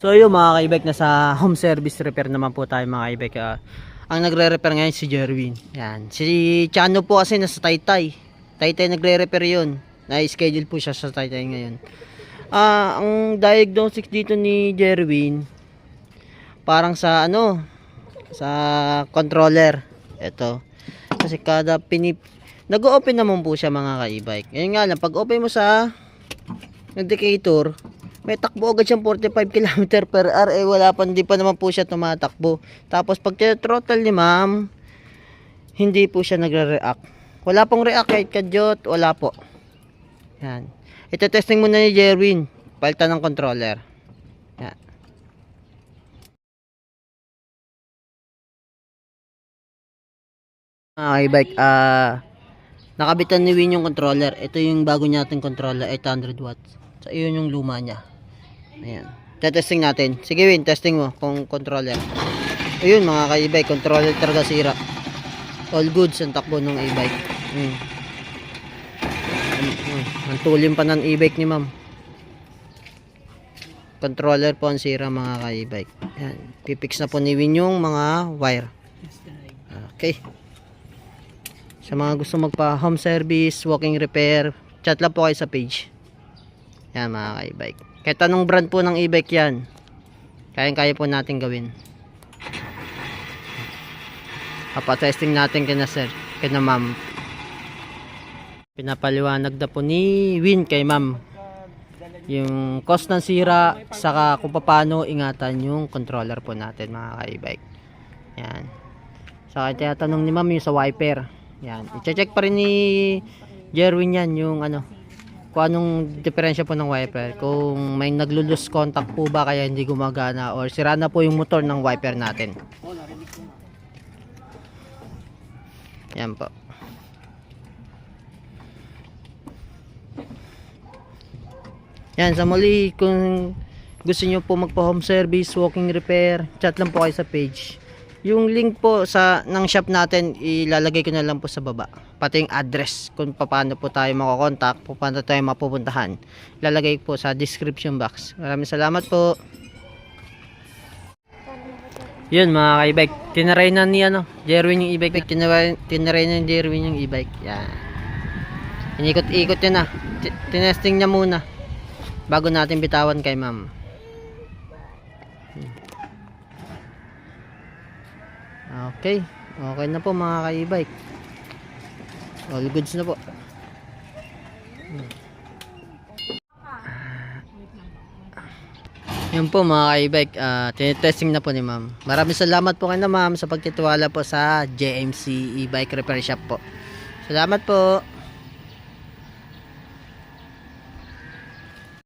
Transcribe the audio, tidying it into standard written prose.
So yun mga ka-e-bike, nasa home service repair naman po tayo mga ka-e-bike. Ang nagre-repair ngayon si Jerwin. Yan. Si Chano po kasi nasa Taytay. Taytay nagre-repair yun. Na-schedule po siya sa Taytay ngayon. Ang diagnostics dito ni Jerwin, parang sa sa controller. Ito. Kasi kada nag-open naman po siya mga ka-e-bike. Ngayon nga lang, pag open mo sa indicator, may takbo agad siyang 45 km per hour, hindi pa naman po siya tumatakbo. Tapos pag throttle ni ma'am, hindi po siya nagre-react. Wala pong react kahit kadyot, wala po. Yan. Ito testing muna ni Jerwin, palitan ng controller. Yan. E-bike, nakabitan ni Win yung controller. Ito yung bago nating controller, 800 watts. So, yun yung luma niya. Ayan. Testing natin. Sige Win, testing mo kung controller. Ayun mga ka-e-bike, controller talaga sira. All goods ang takbo ng e-bike. Ang tulim pa ng e-bike ni ma'am. Controller po ang sira mga ka-e-bike. Ayan. Pipix na po ni Win yung mga wire. Okay. Sa mga gusto magpa home service, walking repair, chat lang po kayo sa page. Yan mga ka-e-bike. Kahit anong brand po ng e-bike yan, kaya po natin gawin. Papatesting natin kina sir, kina ma'am. Pinapaliwanag na po ni Win kay ma'am yung cause ng sira, saka kung paano ingatan yung controller po natin mga ka-e-bike. Yan. Saka tinatanong ni ma'am yung sa wiper. Yan. I-check pa rin ni Jerwin yan yung kung anong diferensya po ng wiper, kung may naglo-lose contact po ba kaya hindi gumagana, or sira na po yung motor ng wiper natin. Yan po. Yan, sa muli, kung gusto nyo po magpa home service, walking repair, chat lang po kayo sa page. Yung link po ng shop natin, ilalagay ko na lang po sa baba. Pati yung address kung paano po tayo makokontak, paano tayo mapupuntahan. Ilalagay po sa description box. Maraming salamat po. Yun mga ka-e-bike, tinaray na ni Jerwin yung e-bike. Tinaray na ni Jerwin yung e-bike. Yan. Inikot-ikot yan tinesting niya muna bago natin bitawan kay ma'am. Okay. Okay na po mga ka-e-bike. All goods na po. Yan po mga ka-e-bike, tinetesting na po ni ma'am. Maraming salamat po kayo na ma'am sa pagtitiwala po sa JMC e-bike repair shop po. Salamat po.